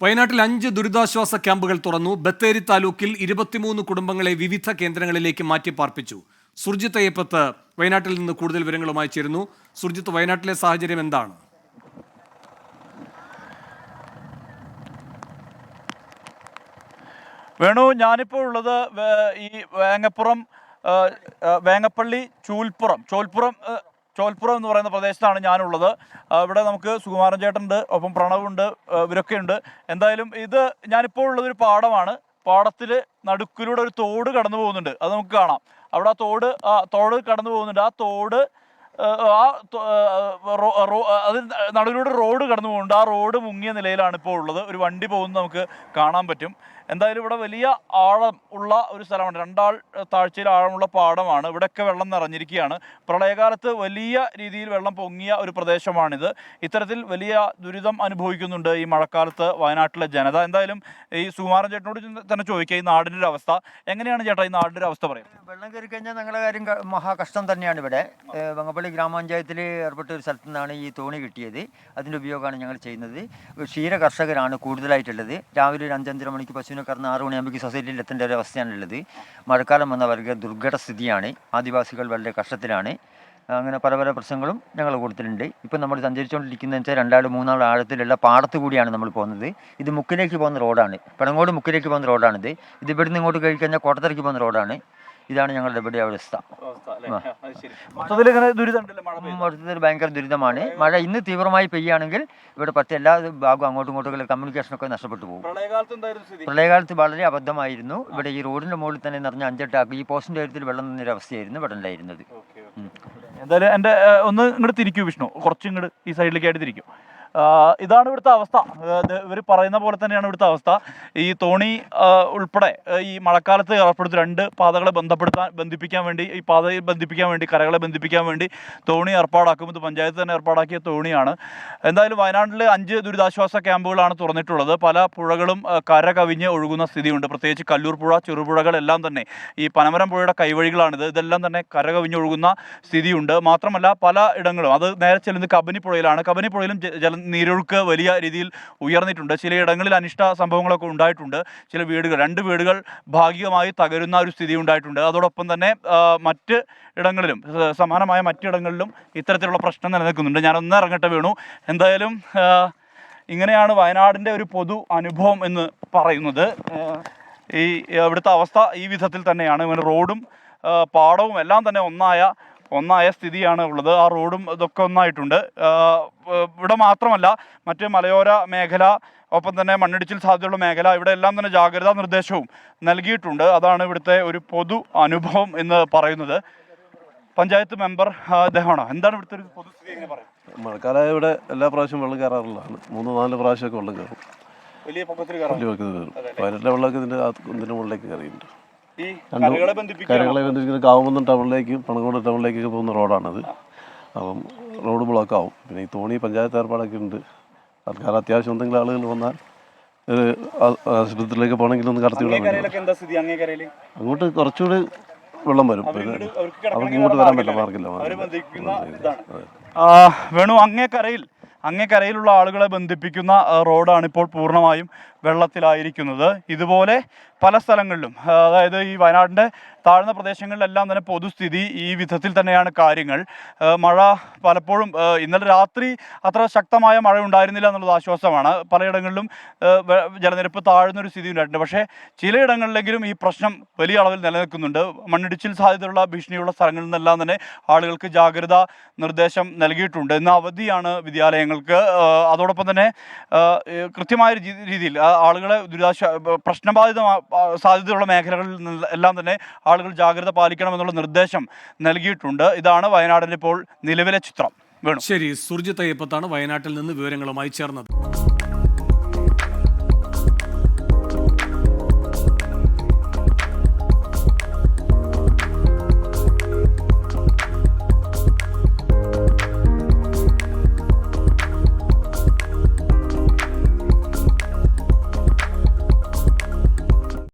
വയനാട്ടിൽ 5 ദുരിതാശ്വാസ ക്യാമ്പുകൾ തുറന്നു. ബത്തേരി താലൂക്കിൽ 23 കുടുംബങ്ങളെ വിവിധ കേന്ദ്രങ്ങളിലേക്ക് മാറ്റിപ്പാർപ്പിച്ചു. സുർജിത്ത് അയ്യപ്പത്ത് വയനാട്ടിൽ നിന്ന് കൂടുതൽ വിവരങ്ങളുമായി ചേരുന്നു. സുർജിത്ത്, വയനാട്ടിലെ സാഹചര്യം എന്താണ്? വേണു, ഞാനിപ്പോൾ ഉള്ളത് ഈ വേങ്ങപ്പുറം വേങ്ങപ്പള്ളി ചോൽപ്പുറം എന്ന് പറയുന്ന പ്രദേശത്താണ് ഞാനുള്ളത്. ഇവിടെ നമുക്ക് സുകുമാരൻ ചേട്ടനുണ്ട്, ഒപ്പം പ്രണവുണ്ട്, ഇവരൊക്കെയുണ്ട്. എന്തായാലും ഇത് ഞാനിപ്പോൾ ഉള്ളതൊരു പാടമാണ്. പാടത്തിൽ നടുക്കിലൂടെ ഒരു തോട് കടന്നു പോകുന്നുണ്ട്, അത് നമുക്ക് കാണാം. അവിടെ ആ തോട് കടന്നു പോകുന്നുണ്ട്. ആ തോട് അതിൽ നടുവിലൂടെ റോഡ് കടന്നു പോകുന്നുണ്ട്. ആ റോഡ് മുങ്ങിയ നിലയിലാണ് ഇപ്പോൾ ഉള്ളത്. ഒരു വണ്ടി പോകുന്നത് നമുക്ക് കാണാൻ പറ്റും. എന്തായാലും ഇവിടെ വലിയ ആഴം ഉള്ള ഒരു സ്ഥലമാണ്. 2 ആൾ താഴ്ചയിൽ ആഴമുള്ള പാടമാണ്. ഇവിടെയൊക്കെ വെള്ളം നിറഞ്ഞിരിക്കുകയാണ്. പ്രളയകാലത്ത് വലിയ രീതിയിൽ വെള്ളം പൊങ്ങിയ ഒരു പ്രദേശമാണിത്. ഇത്തരത്തിൽ വലിയ ദുരിതം അനുഭവിക്കുന്നുണ്ട് ഈ മഴക്കാലത്ത് വയനാട്ടിലെ ജനത. എന്തായാലും ഈ സുകുമാരൻ ചേട്ടനോട് തന്നെ ചോദിക്കുക, ഈ നാടിൻ്റെ ഒരു അവസ്ഥ എങ്ങനെയാണ് ചേട്ടാ? ഈ നാടിൻ്റെ ഒരു അവസ്ഥ പറയും. വെള്ളം കയറി കഴിഞ്ഞാൽ ഞങ്ങളുടെ കാര്യം മഹാകഷ്ടം തന്നെയാണ്. ഇവിടെ വെങ്ങപ്പള്ളി ഗ്രാമപഞ്ചായത്തിൽ ഏർപ്പെട്ട ഒരു സ്ഥലത്തു നിന്നാണ് ഈ തോണി കിട്ടിയത്. അതിൻ്റെ ഉപയോഗമാണ് ഞങ്ങൾ ചെയ്യുന്നത്. ക്ഷീര കർഷകരാണ് കൂടുതലായിട്ടുള്ളത്. രാവിലെ ഒരു 5-5:30 മണിക്ക് പശുവിനെ കറന്ന് 6 മണിയാകുമ്പോൾ സൊസൈറ്റിയിൽ എത്തേണ്ട ഒരു അവസ്ഥയാണുള്ളത്. മഴക്കാലം വന്ന വളരെ ദുർഘട സ്ഥിതിയാണ്. ആദിവാസികൾ വളരെ കഷ്ടത്തിലാണ്. അങ്ങനെ പല പല പ്രശ്നങ്ങളും ഞങ്ങൾ കൂട്ടത്തിലുണ്ട്. ഇപ്പം നമ്മൾ സഞ്ചരിച്ചുകൊണ്ടിരിക്കുന്നതെന്ന് വെച്ചാൽ 2 ആൾ 3 ആൾ ആഴത്തിലുള്ള പാടത്ത് കൂടിയാണ് നമ്മൾ പോകുന്നത്. ഇത് മുക്കിലേക്ക് പോകുന്ന റോഡാണ്. പഴങ്ങോട് മുക്കിലേക്ക് പോകുന്ന റോഡാണിത്. ഇത് ഇവിടുന്ന് ഇങ്ങോട്ട് കഴിക്കഴിഞ്ഞാൽ കോട്ടത്തറയ്ക്ക് പോകുന്ന റോഡാണ്. ഇതാണ് ഞങ്ങളുടെ ഇവിടെ അവസ്ഥ. മൊത്തത്തിൽ ഭയങ്കര ദുരിതമാണ്. മഴ ഇന്ന് തീവ്രമായി പെയ്യുകയാണെങ്കിൽ ഇവിടെ എല്ലാ ഭാഗവും അങ്ങോട്ടും ഇങ്ങോട്ടും കമ്മ്യൂണിക്കേഷനൊക്കെ നഷ്ടപ്പെട്ടു പോകും. പ്രളയകാലത്ത് വളരെ അബദ്ധമായിരുന്നു. ഇവിടെ ഈ റോഡിന്റെ മുകളിൽ തന്നെ നിറഞ്ഞ 5-8 ഈ പോസ്റ്റിന്റെ കാര്യത്തിൽ വെള്ളം നിന്നൊരു അവസ്ഥയായിരുന്നു ഇവിടെ ഉണ്ടായിരുന്നത്. എന്തായാലും എൻ്റെ ഒന്ന് ഇങ്ങോട്ട് തിരിക്കൂ വിഷ്ണു, കുറച്ചും ഇങ്ങോട്ട് ഈ സൈഡിലേക്കായിട്ട് തിരിക്കും. ഇതാണ് ഇവിടുത്തെ അവസ്ഥ. ഇവർ പറയുന്ന പോലെ തന്നെയാണ് ഇവിടുത്തെ അവസ്ഥ. ഈ തോണി ഉൾപ്പെടെ ഈ മഴക്കാലത്ത് ഏർപ്പെടുത്തി 2 പാതകളെ ബന്ധിപ്പിക്കാൻ വേണ്ടി കരകളെ ബന്ധിപ്പിക്കാൻ വേണ്ടി തോണി ഏർപ്പാടാക്കും. ഇത് പഞ്ചായത്ത് തന്നെ ഏർപ്പാടാക്കിയ തോണിയാണ്. എന്തായാലും വയനാട്ടിൽ 5 ദുരിതാശ്വാസ ക്യാമ്പുകളാണ് തുറന്നിട്ടുള്ളത്. പല പുഴകളും കര കവിഞ്ഞ് ഒഴുകുന്ന സ്ഥിതിയുണ്ട്. പ്രത്യേകിച്ച് കല്ലൂർ പുഴ, ചെറുപുഴകളെല്ലാം തന്നെ ഈ പനമരം പുഴയുടെ കൈവഴികളാണിത്. ഇതെല്ലാം തന്നെ കര കവിഞ്ഞൊഴുകുന്ന സ്ഥിതിയുണ്ട്. മാത്രമല്ല പല ഇടങ്ങളും അത് നേരെ ചെല്ലുന്നത് കബനിപ്പുഴയിലാണ്. കബനിപ്പുഴയിലും നീരൊഴുക്ക് വലിയ രീതിയിൽ ഉയർന്നിട്ടുണ്ട്. ചിലയിടങ്ങളിൽ അനിഷ്ട സംഭവങ്ങളൊക്കെ ഉണ്ടായിട്ടുണ്ട്. ചില 2 വീടുകൾ ഭാഗികമായി തകരുന്ന ഒരു സ്ഥിതി ഉണ്ടായിട്ടുണ്ട്. അതോടൊപ്പം തന്നെ മറ്റ് ഇടങ്ങളിലും സമാനമായ മറ്റിടങ്ങളിലും ഇത്തരത്തിലുള്ള പ്രശ്നം നിലനിൽക്കുന്നുണ്ട്. ഞാനൊന്ന് ഇറങ്ങട്ടെ വീണു. എന്തായാലും ഇങ്ങനെയാണ് വയനാടിൻ്റെ ഒരു പൊതു അനുഭവം എന്ന് പറയുന്നത്. ഈ ഇവിടുത്തെ അവസ്ഥ ഈ വിധത്തിൽ തന്നെയാണ്. ഇങ്ങനെ റോഡും പാടവും എല്ലാം തന്നെ ഒന്നായ സ്ഥിതിയാണ് ഉള്ളത്. ആ റോഡും ഇതൊക്കെ ഒന്നായിട്ടുണ്ട്. ഇവിടെ മാത്രമല്ല, മറ്റ് മലയോര മേഖല, ഒപ്പം തന്നെ മണ്ണിടിച്ചിൽ സാധ്യതയുള്ള മേഖല, ഇവിടെ എല്ലാം തന്നെ ജാഗ്രതാ നിർദ്ദേശവും നൽകിയിട്ടുണ്ട്. അതാണ് ഇവിടുത്തെ ഒരു പൊതു അനുഭവം എന്ന് പറയുന്നത്. പഞ്ചായത്ത് മെമ്പർ അദ്ദേഹമാണ്. എന്താണ് ഇവിടുത്തെ ഒരു പൊതുസ്ഥിതി എങ്ങനെ പറയും? മഴക്കാലം ഇവിടെ എല്ലാ പ്രാവശ്യവും വെള്ളം കയറാറുള്ളതാണ്. 3-4 പ്രാവശ്യമൊക്കെ വെള്ളം കയറും. വലിയ പൊക്കത്തിൽ കയറും. വയനാട്ടിലെ വെള്ളമൊക്കെ ഇതിൻ്റെ മുകളിലേക്ക് കയറിയിട്ടുണ്ട്. ഈ കരകളെ ബന്ധിപ്പിക്കുന്ന കാവുമ്പം ടൗണിലേക്കും പണങ്ങോട് ടൗണിലേക്കൊക്കെ പോകുന്ന റോഡാണത്. അപ്പം റോഡ് ബ്ലോക്കാവും. പിന്നെ ഈ തോണി പഞ്ചായത്ത് ഏർപ്പാടൊക്കെ ഉണ്ട്. തൽക്കാലം അത്യാവശ്യം എന്തെങ്കിലും ആളുകൾ വന്നാൽ ആശുപത്രിയിലേക്ക് പോകണമെങ്കിൽ ഒന്ന് കടത്തി വിടാൻ. അങ്ങോട്ട് കുറച്ചുകൂടി വെള്ളം വരും. പിന്നെ അവർക്ക് ഇങ്ങോട്ട് വരാൻ പറ്റില്ല, മാർഗില്ല. വേണു, അങ്ങേക്കരയിലുള്ള ആളുകളെ ബന്ധിപ്പിക്കുന്ന റോഡാണ് ഇപ്പോൾ പൂർണ്ണമായും വെള്ളത്തിലായിരിക്കുന്നത്. ഇതുപോലെ പല സ്ഥലങ്ങളിലും, അതായത് ഈ വയനാടിൻ്റെ താഴ്ന്ന പ്രദേശങ്ങളിലെല്ലാം തന്നെ പൊതുസ്ഥിതി ഈ വിധത്തിൽ തന്നെയാണ് കാര്യങ്ങൾ. മഴ പലപ്പോഴും ഇന്നലെ രാത്രി അത്ര ശക്തമായ മഴ ഉണ്ടായിരുന്നില്ല എന്നുള്ളത് ആശ്വാസമാണ്. പലയിടങ്ങളിലും ജലനിരപ്പ് താഴ്ന്നൊരു സ്ഥിതി ഉണ്ടായിട്ടുണ്ട്. പക്ഷേ ചിലയിടങ്ങളിലെങ്കിലും ഈ പ്രശ്നം വലിയ അളവിൽ നിലനിൽക്കുന്നുണ്ട്. മണ്ണിടിച്ചിൽ സാധ്യതയുള്ള ഭീഷണിയുള്ള സ്ഥലങ്ങളിൽ നിന്നെല്ലാം തന്നെ ആളുകൾക്ക് ജാഗ്രതാ നിർദ്ദേശം നൽകിയിട്ടുണ്ട്. ഇന്ന് അവധിയാണ് വിദ്യാലയങ്ങൾക്ക്. അതോടൊപ്പം തന്നെ കൃത്യമായ രീതിയിൽ ആളുകളെ പ്രശ്നബാധിത സാധ്യതയുള്ള മേഖലകളിൽ എല്ലാം തന്നെ ആളുകൾ ജാഗ്രത പാലിക്കണമെന്നുള്ള നിർദ്ദേശം നൽകിയിട്ടുണ്ട്. ഇതാണ് വയനാടിൻ്റെ ഇപ്പോൾ നിലവിലെ ചിത്രം. ശരി, സുർജിത്ത് അയ്യപ്പത്താണ് വയനാട്ടിൽ നിന്ന് വിവരങ്ങളുമായി ചേർന്നത്.